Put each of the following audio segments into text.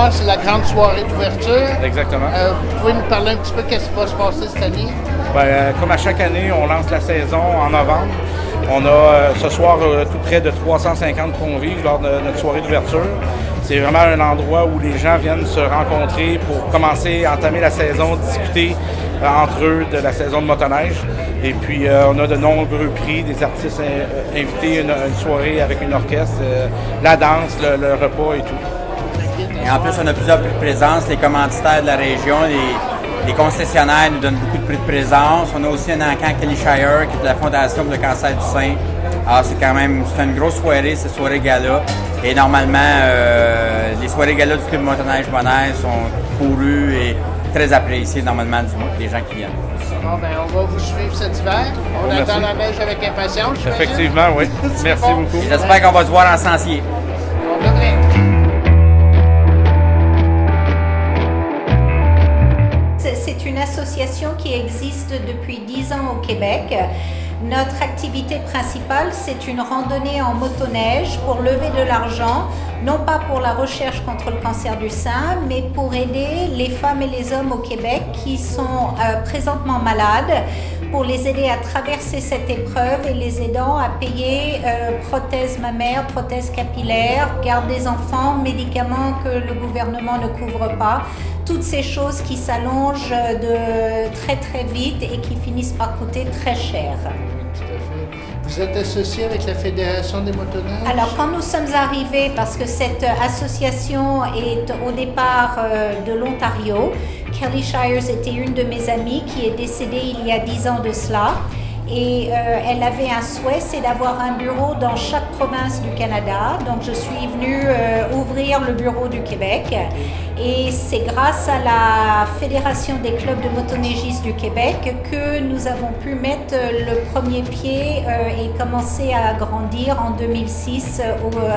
soir, c'est la grande soirée d'ouverture. Exactement. Vous pouvez nous parler un petit peu de ce qui va se passer cette année? Comme à chaque année, on lance la saison en novembre. On a ce soir tout près de 350 convives lors de notre soirée d'ouverture. C'est vraiment un endroit où les gens viennent se rencontrer pour commencer à entamer la saison, discuter entre eux de la saison de motoneige. Et puis, on a de nombreux prix, des artistes invités, une soirée avec une orchestre, la danse, le repas et tout. Et en plus, on a plusieurs prix de présence. Les commanditaires de la région, les concessionnaires nous donnent beaucoup de prix de présence. On a aussi un encan Kelly Shire, qui est de la Fondation pour le cancer du sein. Alors, c'est une grosse soirée, cette soirée gala. Et normalement, les soirées gala du Club Motoneige Monaire sont courues et très appréciées normalement des gens qui viennent. Bon, on va vous suivre cet hiver. On attend la neige avec impatience. Effectivement, oui. Merci beaucoup. J'espère qu'on va se voir en Sancier. On devrait. C'est une association qui existe depuis 10 ans au Québec. Notre activité principale, c'est une randonnée en motoneige pour lever de l'argent, non pas pour la recherche contre le cancer du sein, mais pour aider les femmes et les hommes au Québec qui sont présentement malades, pour les aider à traverser cette épreuve et les aidant à payer prothèses mammaires, prothèses capillaires, garde des enfants, médicaments que le gouvernement ne couvre pas. Toutes ces choses qui s'allongent de très très vite et qui finissent par coûter très cher. Tout à fait. Vous êtes associé avec la Fédération des motoneiges? Alors quand nous sommes arrivés, parce que cette association est au départ de l'Ontario, Kelly Shires était une de mes amies qui est décédée il y a 10 ans de cela. Et elle avait un souhait, c'est d'avoir un bureau dans chaque province du Canada. Donc je suis venue ouvrir le bureau du Québec. Et c'est grâce à la Fédération des clubs de motoneigistes du Québec que nous avons pu mettre le premier pied et commencer à grandir en 2006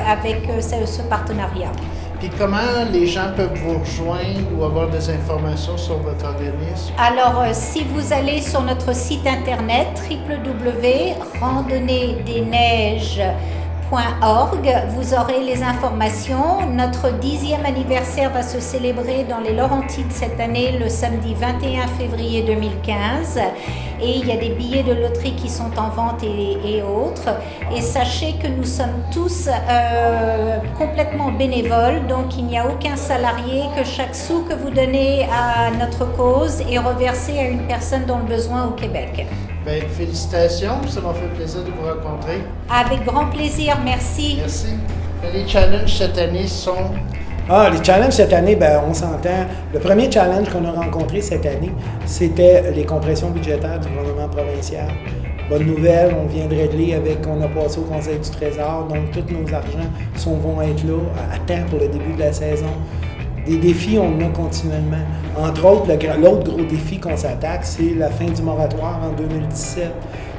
avec ce partenariat. Puis comment les gens peuvent vous rejoindre ou avoir des informations sur votre organisme? Alors, si vous allez sur notre site internet www.randonneedesneiges.org, vous aurez les informations. Notre 10e anniversaire va se célébrer dans les Laurentides cette année, le samedi 21 février 2015. Et il y a des billets de loterie qui sont en vente et autres. Et sachez que nous sommes tous complètement bénévoles, donc il n'y a aucun salarié, que chaque sou que vous donnez à notre cause est reversé à une personne dans le besoin au Québec. Bien, félicitations, ça m'a fait plaisir de vous rencontrer. Avec grand plaisir, merci. Merci. Les challenges cette année sont... Les challenges cette année, on s'entend. Le premier challenge qu'on a rencontré cette année, c'était les compressions budgétaires du gouvernement provincial. Bonne nouvelle, on vient de régler on a passé au Conseil du Trésor, donc tous nos argents vont être là à temps pour le début de la saison. Des défis, on en a continuellement. Entre autres, l'autre gros défi qu'on s'attaque, c'est la fin du moratoire en 2017.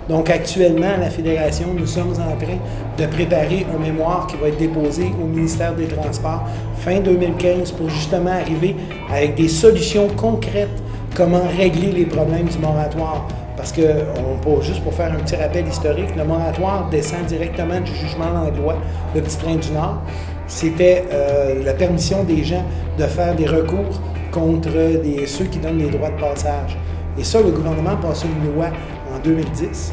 Donc actuellement, à la Fédération, nous sommes en train de préparer un mémoire qui va être déposé au ministère des Transports fin 2015 pour justement arriver avec des solutions concrètes, comment régler les problèmes du moratoire. Parce que, juste pour faire un petit rappel historique, le moratoire descend directement du jugement Langlois, le Petit Train du Nord. C'était la permission des gens de faire des recours contre ceux qui donnent les droits de passage. Et ça, le gouvernement a passé une loi en 2010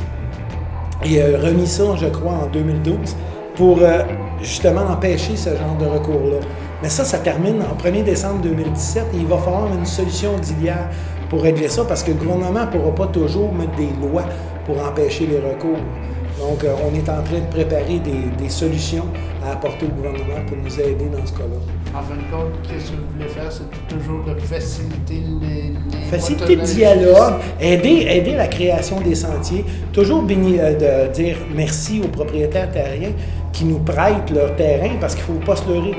et a remis ça, je crois, en 2012 pour justement empêcher ce genre de recours-là. Mais ça termine en 1er décembre 2017 et il va falloir une solution auxiliaire pour régler ça parce que le gouvernement ne pourra pas toujours mettre des lois pour empêcher les recours. Donc, on est en train de préparer des solutions à apporter au gouvernement pour nous aider dans ce cas-là. En fin de compte, qu'est-ce que vous voulez faire? C'est toujours de faciliter les faciliter le dialogue, aider la création des sentiers, toujours de dire merci aux propriétaires terriens qui nous prêtent leur terrain, parce qu'il ne faut pas se leurrer.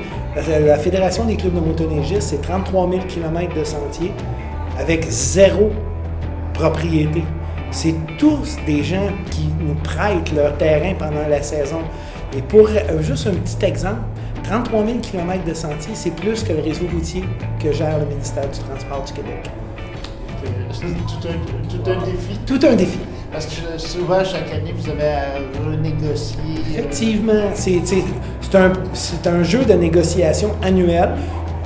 La Fédération des clubs de motoneigistes, c'est 33 000 km de sentiers avec 0 propriété. C'est tous des gens qui nous prêtent leur terrain pendant la saison. Et pour juste un petit exemple, 33 000 km de sentiers, c'est plus que le réseau routier que gère le ministère du Transport du Québec. Tout un défi. Tout un défi. Parce que souvent, chaque année, vous avez à renégocier. Effectivement, c'est un jeu de négociation annuel.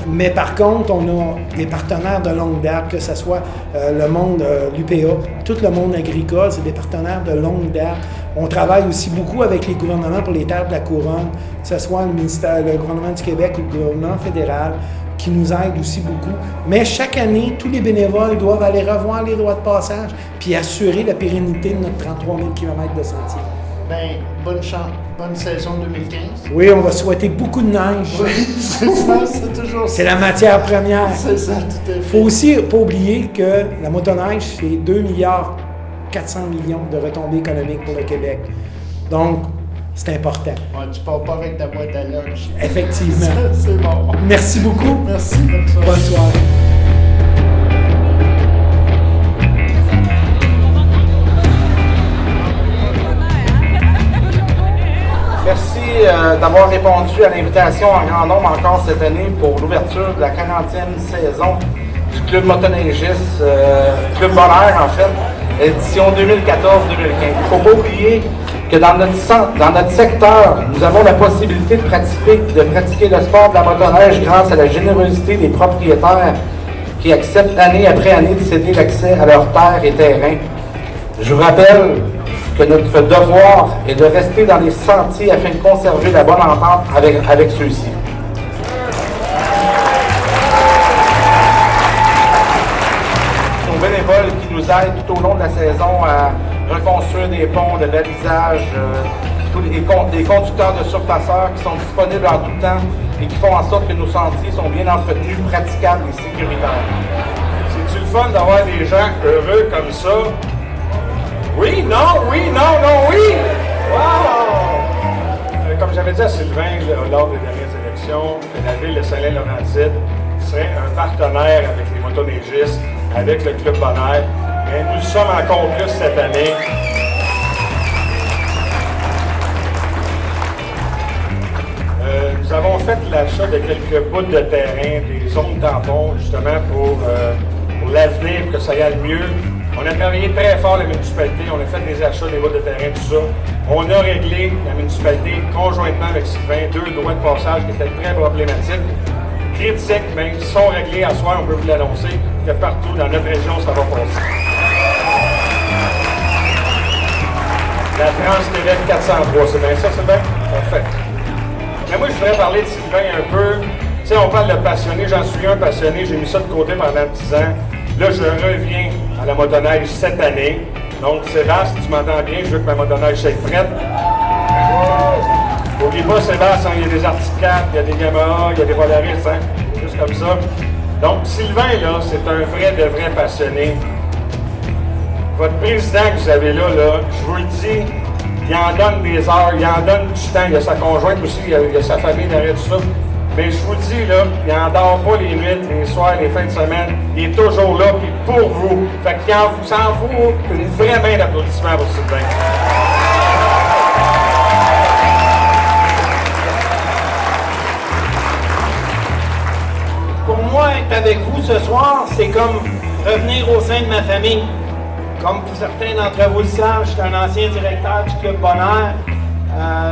Mais par contre, on a des partenaires de longue date, que ce soit le monde, l'UPA, tout le monde agricole, c'est des partenaires de longue date. On travaille aussi beaucoup avec les gouvernements pour les terres de la couronne, que ce soit le gouvernement du Québec ou le gouvernement fédéral, qui nous aident aussi beaucoup. Mais chaque année, tous les bénévoles doivent aller revoir les droits de passage puis assurer la pérennité de notre 33 000 km de sentiers. Ben, bonne chance, bonne saison 2015. Oui, on va souhaiter beaucoup de neige. Oui, c'est ça, c'est toujours ça. C'est la matière première. C'est ça, tout à fait. Il faut aussi pas oublier que la motoneige, c'est 2 milliards 400 millions de retombées économiques pour le Québec. Donc, c'est important. Ouais, tu pars pas avec ta boîte à lunch. Effectivement. C'est bon. Merci beaucoup. Merci, bonne soirée. Bonne soirée. Merci d'avoir répondu à l'invitation en grand nombre encore cette année pour l'ouverture de la 40e saison du Club motoneigiste, Club Bonheur en fait, édition 2014-2015. Il ne faut pas oublier que dans notre secteur, nous avons la possibilité de pratiquer le sport de la motoneige grâce à la générosité des propriétaires qui acceptent année après année de céder l'accès à leurs terres et terrains. Je vous rappelle que notre devoir est de rester dans les sentiers afin de conserver la bonne entente avec ceux-ci. Nos bénévoles qui nous aident tout au long de la saison à reconstruire des ponts, de balisage, tous les conducteurs de surpasseurs qui sont disponibles en tout temps et qui font en sorte que nos sentiers sont bien entretenus, praticables et sécuritaires. C'est-tu le fun d'avoir des gens heureux comme ça? Oui, non, oui! Wow! Comme j'avais dit à Sylvain lors des dernières élections, que la ville de Saint-Lin-Laurentide serait un partenaire avec les motoneigistes, avec le Club Bonheur. Mais nous le sommes encore plus cette année. Nous avons fait l'achat de quelques bouts de terrain, des zones tampons, justement pour l'avenir, pour que ça aille mieux. On a travaillé très fort, la municipalité, on a fait des achats, des bouts de terrain, tout ça. On a réglé, la municipalité, conjointement avec Sylvain, 2 droits de passage qui étaient très problématiques. Critiques, mais qui sont réglés à soir, on peut vous l'annoncer, que partout dans notre région, ça va passer. La Trans-Québec 403, c'est bien ça, Sylvain? Parfait. Mais moi, je voudrais parler de Sylvain un peu. Tu sais, on parle de passionné, j'en suis un passionné, j'ai mis ça de côté pendant 10 ans. Là, je reviens à la motoneige cette année. Donc, Sébastien, tu m'entends bien, je veux que ma motoneige soit prête. N'oublie pas, Sébastien, il y a des Articats, il y a des Yamaha, il y a des Polaris, hein, juste comme ça. Donc, Sylvain, là, c'est un vrai de vrai passionné. Votre président que vous avez là, je vous le dis, il en donne des heures, il en donne du temps. Il y a sa conjointe aussi, il y a sa famille derrière tout ça. Mais je vous le dis, là, il n'en dort pas les nuits, les soirs, les fins de semaine. Il est toujours là, puis pour vous. Fait qu'il s'en fout une vraie main d'applaudissement pour Sylvain. Pour moi, être avec vous ce soir, c'est comme revenir au sein de ma famille. Comme pour certains d'entre vous le savent, je suis un ancien directeur du Club Bonheur.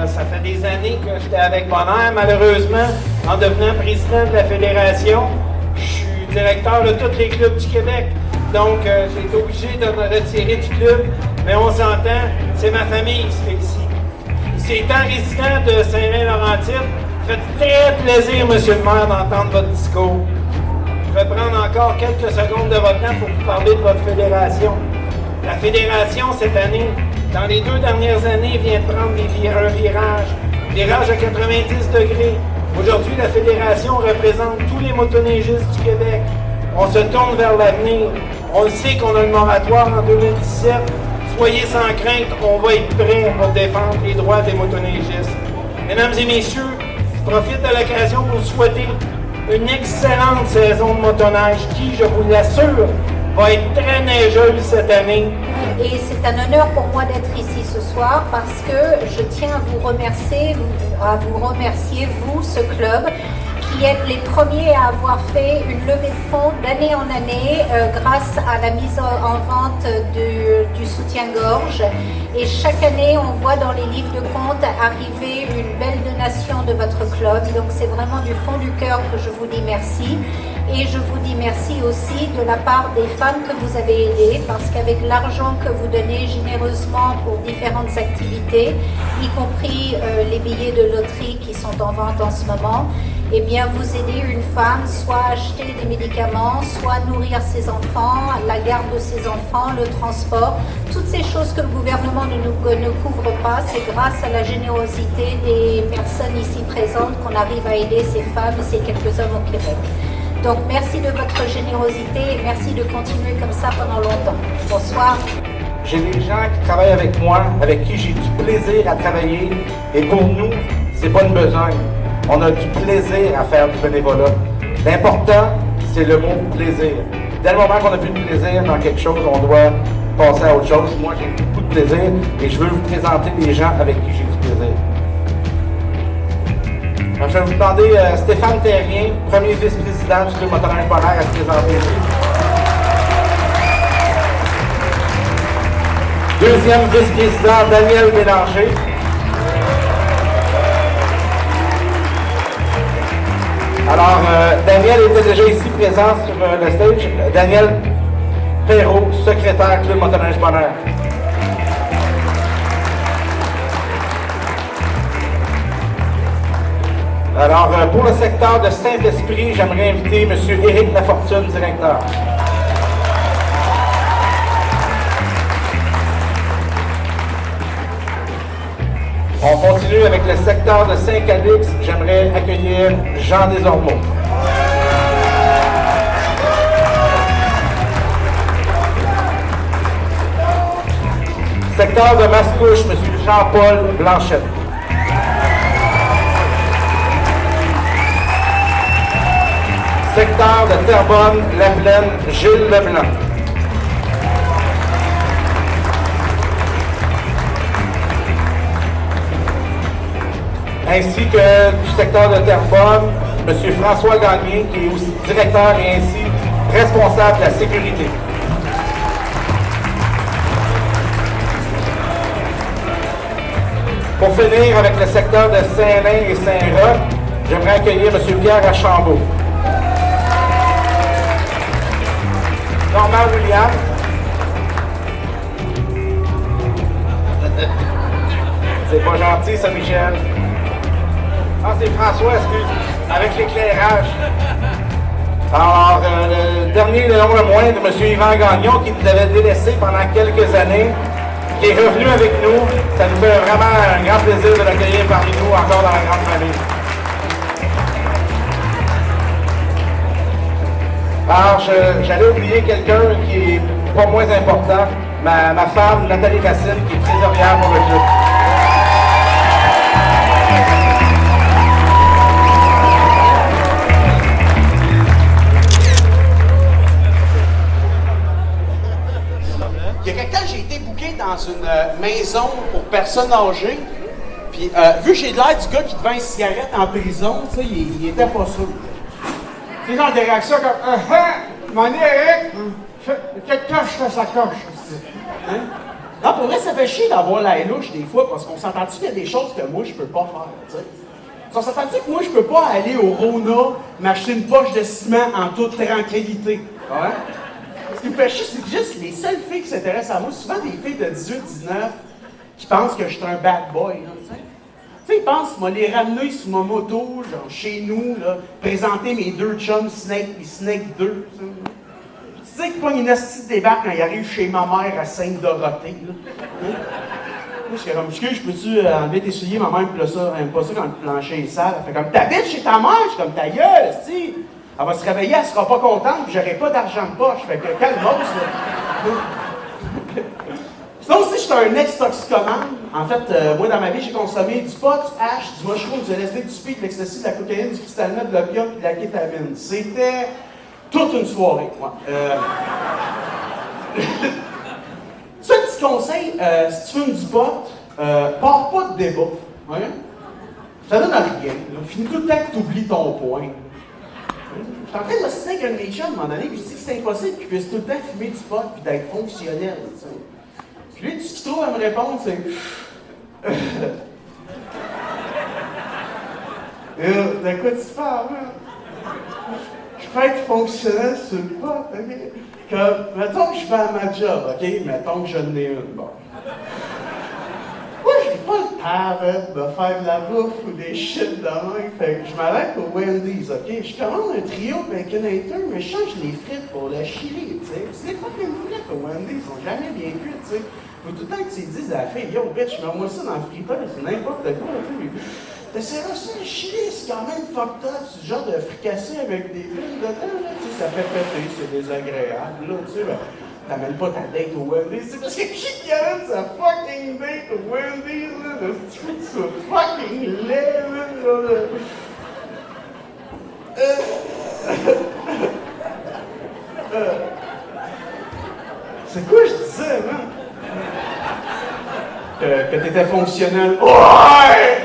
Ça fait des années que j'étais avec Bonheur. Malheureusement, en devenant président de la fédération, je suis directeur de tous les clubs du Québec. Donc, j'ai été obligé de me retirer du club. Mais on s'entend, c'est ma famille qui se fait ici. C'est étant résident de Saint-Lin-Laurentide, fait très plaisir, monsieur le maire, d'entendre votre discours. Je vais prendre encore quelques secondes de votre temps pour vous parler de votre fédération. La fédération, cette année, dans les 2 dernières années, vient de prendre un virage à 90 degrés. Aujourd'hui, la fédération représente tous les motoneigistes du Québec. On se tourne vers l'avenir. On le sait qu'on a le moratoire en 2017. Soyez sans crainte, on va être prêts pour défendre les droits des motoneigistes. Mesdames et messieurs, je profite de l'occasion pour vous souhaiter une excellente saison de motoneige qui, je vous l'assure, va être très neigeuse cette année. Et c'est un honneur pour moi d'être ici ce soir parce que je tiens à vous remercier, vous, ce club, qui êtes les premiers à avoir fait une levée de fonds d'année en année grâce à la mise en vente du soutien-gorge. Et chaque année, on voit dans les livres de compte arriver une belle donation de votre club. Donc c'est vraiment du fond du cœur que je vous dis merci. Et je vous dis merci aussi de la part des femmes que vous avez aidées, parce qu'avec l'argent que vous donnez généreusement pour différentes activités, y compris les billets de loterie qui sont en vente en ce moment, eh bien vous aidez une femme soit à acheter des médicaments, soit à nourrir ses enfants, la garde de ses enfants, le transport, toutes ces choses que le gouvernement ne couvre pas. C'est grâce à la générosité des personnes ici présentes qu'on arrive à aider ces femmes et ces quelques hommes au Québec. Donc merci de votre générosité et merci de continuer comme ça pendant longtemps. Bonsoir. J'ai des gens qui travaillent avec moi, avec qui j'ai du plaisir à travailler. Et pour nous, c'est pas une besogne. On a du plaisir à faire du bénévolat. L'important, c'est le mot plaisir. Dès le moment qu'on a plus de plaisir dans quelque chose, on doit passer à autre chose. Moi, j'ai beaucoup de plaisir et je veux vous présenter les gens avec qui j'ai du plaisir. Alors, je vais vous demander Stéphane Terrien, premier vice-président du Club Motoneige Bonheur, à se présenter ici. Deuxième vice-président, Daniel Bélanger. Alors, Daniel était déjà ici présent sur le stage. Daniel Perrault, secrétaire Club Motoneige Bonheur. Alors, pour le secteur de Saint-Esprit, j'aimerais inviter M. Éric Lafortune, directeur. On continue avec le secteur de Saint-Calix. J'aimerais accueillir Jean Desormeaux. Secteur de Mascouche, M. Jean-Paul Blanchette. Secteur de Terrebonne-La-Plaine, Gilles Leblanc. Ainsi que du secteur de Terrebonne, M. François Gagné, qui est aussi directeur et ainsi responsable de la sécurité. Pour finir avec le secteur de Saint-Lin et Saint-Roch, j'aimerais accueillir M. Pierre Archambault. Normand Williams. C'est pas gentil, ça, Michel. Ah, c'est François, excuse. Avec l'éclairage. Alors, le dernier, le nom le moindre, M. Yvan Gagnon, qui nous avait délaissés pendant quelques années, qui est revenu avec nous. Ça nous fait vraiment un grand plaisir de l'accueillir parmi nous, encore dans la grande famille. Alors, j'allais oublier quelqu'un qui est pas moins important, ma femme, Nathalie Racine, qui est trésorière pour le club. Il y a quelqu'un, j'ai été booké dans une maison pour personnes âgées, puis vu que j'ai l'air du gars qui te vend une cigarette en prison, tu sais, il était pas sûr. C'est genre des réactions comme m'en est Eric, quelle coche fait sa coche. Hein? Non, pour vrai, ça fait chier d'avoir la louche des fois, parce qu'on s'entend-tu qu'il y a des choses que moi, je peux pas faire, tu sais. On s'entend-tu que moi, je peux pas aller au Rona m'acheter une poche de ciment en toute tranquillité, ouais? Ce qui me fait chier, c'est que juste les seules filles qui s'intéressent à moi, souvent des filles de 18-19 qui pensent que je suis un bad boy, là, tu sais. Tu sais, ils pensent, moi, les ramener sur ma moto, genre, chez nous, là, présenter mes deux chums, Snake et Snake 2, tu sais. Tu sais qu'ils pognent une hostie de débarque quand ils arrivent chez ma mère à Sainte-Dorothée, là. Hein? Moi, je suis comme, excuse, je peux-tu enlever tes souliers? Ma mère aime pas ça quand le plancher est sale. Elle fait comme, t'habites chez ta mère? Je suis comme, ta gueule, hostie. Elle va se réveiller, elle sera pas contente, puis j'aurai pas d'argent de poche. Fait que, calme-toi, là. Sinon aussi, je suis un ex-toxicomane. En fait, moi, dans ma vie, j'ai consommé du pot, du hash, du mushroom, du LSD, du speed, de l'ecstasy, de la cocaïne, du cristal meth, de l'opium et de la kétamine. C'était toute une soirée. Ouais. Ça, un petit conseil, si tu fumes du pot, pars pas de débat. Ouais? Ça donne à rien. Finis tout le temps que tu oublies ton point. Je suis en train de m'assister avec un de mes chums à un moment donné, puis je dis que c'est impossible qu'ils puissent tout le temps fumer du pot puis d'être fonctionnel. Puis lui, tout ce qu'il trouve à me répondre, c'est... De quoi tu parles, hein? Je peux être fonctionnel sur le pot, OK? Comme, mettons que je fais à ma job, OK? Mettons que je n'ai une, bon. Moi, j'ai pas le temps de faire de la bouffe ou des shit de même. Fait que je m'arrête au Wendy's, OK? Je commande un trio Baconator, mais je change les frites pour le chili, tu sais. C'est des fucking frites au Wendy's, ils sont jamais bien cuites, tu sais. Faut tout le temps que tu dises à la fille, yo, bitch, mets-moi ça dans le friteur, c'est n'importe quoi, tu sais. T'essaieras ça, le chili, c'est quand même fucked up, c'est ce genre de fricassé avec des frites dedans, là, tu sais, ça fait péter, c'est désagréable, là, tu sais, ben, t'amènes pas ta date au Wendy's, c'est parce que qui amène sa fucking date au Wendy's, là, tu fais ça fucking laid, là. C'est quoi je disais, man? Que t'étais fonctionnel. Ouais!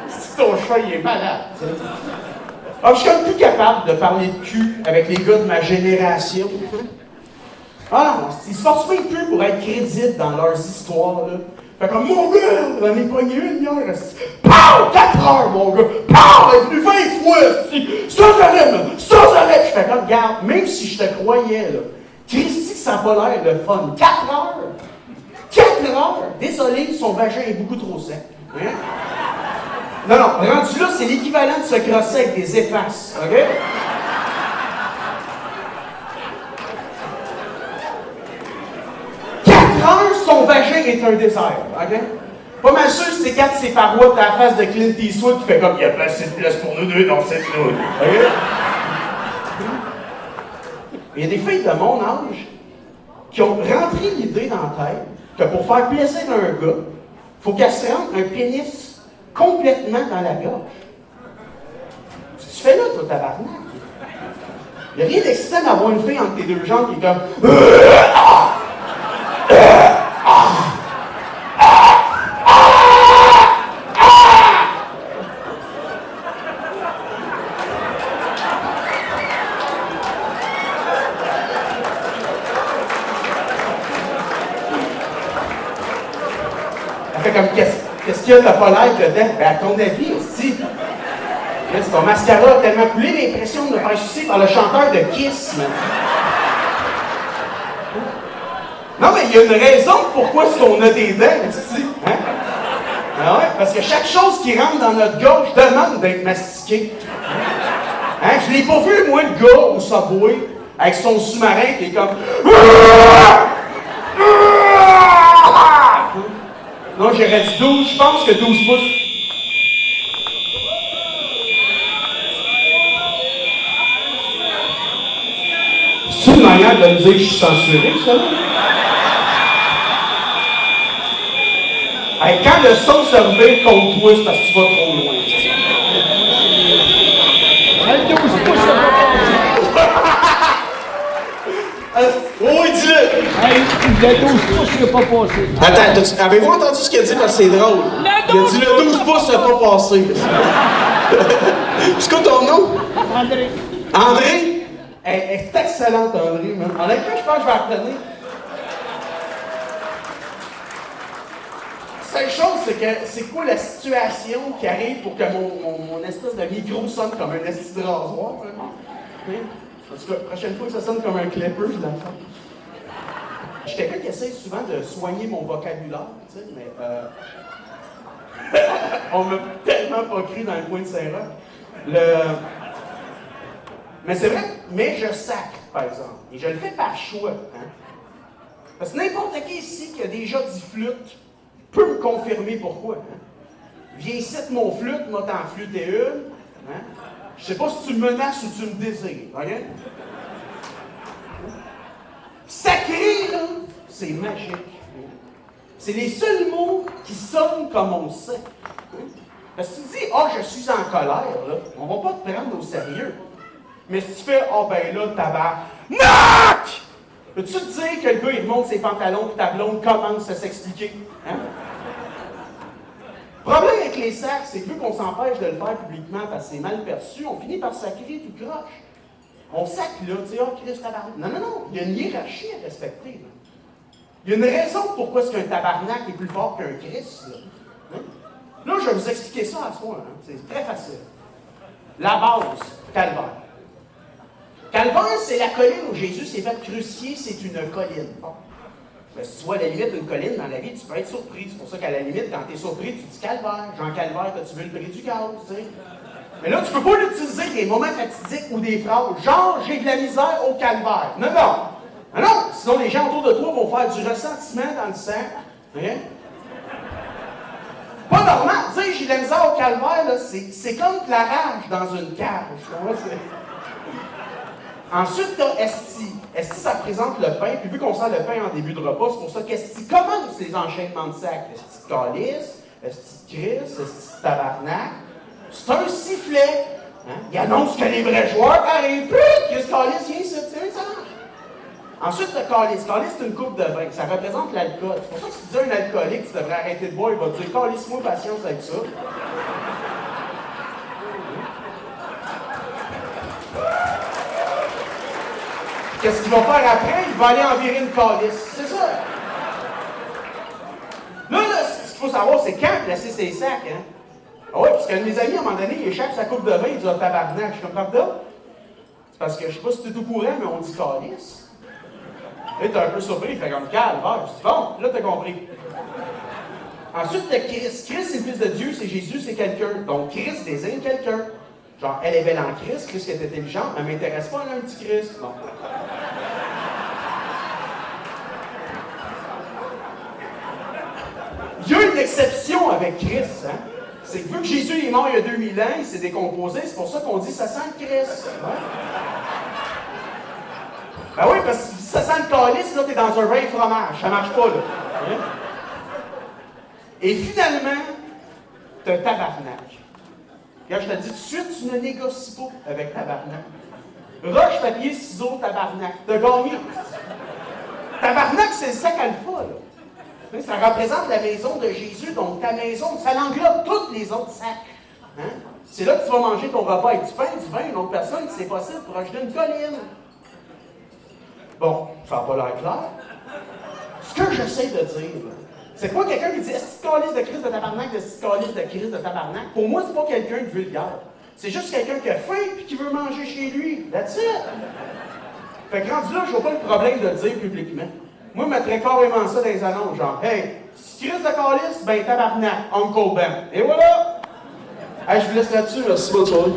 Si ton chat, il est malade, tu sais. Alors, je suis comme plus capable de parler de cul avec les gars de ma génération. Ah non, ils se forcent même plus pour être crédibles dans leurs histoires, là. Fait comme, mon gars, j'en ai pogné une hier, POW! 4 heures, mon gars! POW! Elle est venue 20 fois, sans arrêt, man! Sans arrêt! Je fais comme, regarde, même si je te croyais, là, Christy, que ça n'a pas l'air de fun. 4 heures! 4 heures! Désolé, son vagin est beaucoup trop sec. Hein? Non, rendu là, c'est l'équivalent de se crosser avec des effaces, OK? Son vagin est un désert, OK? Pas mal sûr si t'écartes ses parois de la face de Clint Eastwood qui fait comme il y a pas assez de place pour nous deux dans cette noune, OK? Il y a des filles de mon âge qui ont rentré l'idée dans la tête que pour faire plaisir à un gars, il faut qu'elle se rentre un pénis complètement dans la gorge. Tu fais là, toi, tabarnak? Il n'y a rien d'excitant d'avoir une fille entre tes deux jambes qui est comme... Comme, qu'est-ce qu'il y a de pas l'air dedans? Ben, à ton avis, aussi, c'est ton mascara a tellement coulé l'impression de me faire sucer par le chanteur de Kiss, man. Non, mais il y a une raison pourquoi est-ce qu'on a des dents, ici, hein? Ah ouais, parce que chaque chose qui rentre dans notre gorge demande d'être mastiquée. Hein? Je l'ai pas vu, moi, le gars au Subway, avec son sous-marin qui est comme... Non, j'aurais dit 12, je pense que 12 pouces. C'est une manière de me dire que je suis censuré, ça? Hey, quand le son se revient contre toi, c'est parce que tu vas trop loin. Oui, dis-le! Hey, le 12 pouces, il n'a pas passé. Attends, avez-vous entendu ce qu'il a dit? Parce que c'est drôle. Il a dit le 12 pouces n'a pas passé. C'est quoi ton nom? André. André? Elle est excellente, André. Honnêtement, je pense que je vais la retenir. La seule chose, c'est que c'est quoi la situation qui arrive pour que mon espèce de micro sonne comme un esti de rasoir? En tout cas, la prochaine fois que ça sonne comme un clipper, je la fais. Je suis quelqu'un qui essaie souvent de soigner mon vocabulaire, tu sais, mais on m'a tellement pas cru dans le coin de Saint-Roch. Mais c'est vrai, mais je sacre, par exemple. Et je le fais par choix. Hein? Parce que n'importe qui ici qui a déjà dit flûte peut me confirmer pourquoi. Hein? Viens ici de mon flûte, moi t'en flûter une. Hein? Je sais pas si tu me menaces ou tu me désires, ok? Sacré, là, c'est magique. C'est les seuls mots qui sonnent comme on sait. Parce que si tu dis « Ah, je suis en colère », là, on va pas te prendre au sérieux. Mais si tu fais « Ah, ben là, tabarnak! » Peux-tu te dire que le gars, il monte ses pantalons et ta blonde commence à s'expliquer? Hein? Le problème avec les sacs, c'est que vu qu'on s'empêche de le faire publiquement parce que c'est mal perçu, on finit par sacrer tout croche. On sac là, tu sais, oh, Christ, tabarnak. Non, il y a une hiérarchie à respecter. Là. Il y a une raison pourquoi est-ce qu'un tabarnak est plus fort qu'un Christ. Là. Hein? Là, je vais vous expliquer ça à soi. Hein? C'est très facile. La base, Calvaire. Calvaire, c'est la colline où Jésus s'est fait crucifier, c'est une colline. Bon. Mais si tu vois à la limite une colline dans la vie, tu peux être surpris. C'est pour ça qu'à la limite, quand tu es surpris, tu dis Calvaire. Jean Calvaire, as-tu vu le prix du gaz, tu sais? Mais là, tu peux pas l'utiliser des moments fatidiques ou des phrases. Genre, j'ai de la misère au Calvaire. Non, non. Ah non, sinon les gens autour de toi vont faire du ressentiment dans le sang. Hein? Pas normal. Tu sais, j'ai de la misère au Calvaire, là, c'est comme de la rage dans une cage. Ensuite, tu as Esti. Esti, ça représente le pain. Puis vu qu'on sent le pain en début de repas, c'est pour ça qu'Esti commence les enchaînements de sac. Esti de calice, Esti de Christ, Esti de tabarnak. C'est un sifflet. Hein? Il annonce que les vrais joueurs arrivent. Qu'est-ce que calice vient ici? Ça marche. Ensuite, le calice. Calice, c'est une coupe de vin. Ça représente l'alcool. C'est pour ça que si tu dis à un alcoolique, tu devrais arrêter de boire, il va te dire calisse-moi patience avec ça. Qu'est-ce qu'il va faire après? Il va aller en virer une calice. C'est ça. Là, ce qu'il faut savoir, c'est quand placer ses sacs. Hein? Ah oui, parce qu'un de mes amis, à un moment donné, il échappe sa coupe de vin, il dit « Ah, tabarnak! » Je suis comme « Pardon? » C'est parce que, je sais pas si tu es au courant, mais on dit « calice ». Là, t'es un peu surpris, il fait comme « Calvaire! » Je dis « Bon, là, t'as compris. » Ensuite, t'as Christ. Christ, c'est le Fils de Dieu, c'est Jésus, c'est quelqu'un. Donc, Christ désigne quelqu'un. Genre, elle est belle en Christ, Christ est intelligente, elle m'intéresse pas, elle a un petit Christ. Bon. Il y a une exception avec Christ, hein? C'est que vu que Jésus est mort il y a 2000 ans, il s'est décomposé, c'est pour ça qu'on dit ça sent le Christ. Ouais? Ben oui, parce que si ça sent le calice, là, t'es dans un vrai fromage, ça marche pas, là. Hein? Et finalement, t'as tabarnak. Quand je te dis tout de suite, tu ne négocies pas avec tabarnak. Roche, papier, ciseaux, tabarnak. T'as gagné. Tabarnak, c'est le sac alpha, là. Ça représente la maison de Jésus, donc ta maison, ça englobe tous les autres sacs. Hein? C'est là que tu vas manger ton repas avec du pain, du vin, une autre personne, c'est possible, proche d'une colline. Bon, ça n'a pas l'air clair. Ce que j'essaie de dire, c'est pas quelqu'un qui dit « Est-ce que calice de Christ de tabarnak, est-ce que calice de Christ de tabarnak? » Pour moi, c'est pas quelqu'un de vulgaire. C'est juste quelqu'un qui a faim et qui veut manger chez lui. That's it! Fait que rendu là, je vois pas le problème de le dire publiquement. Moi, je mettrais carrément ça dans les annonces, genre, hey, si Christ de calice, ben tabarnak, Uncle Ben. Et voilà! Hey, je vous laisse là-dessus, merci, bonne soirée.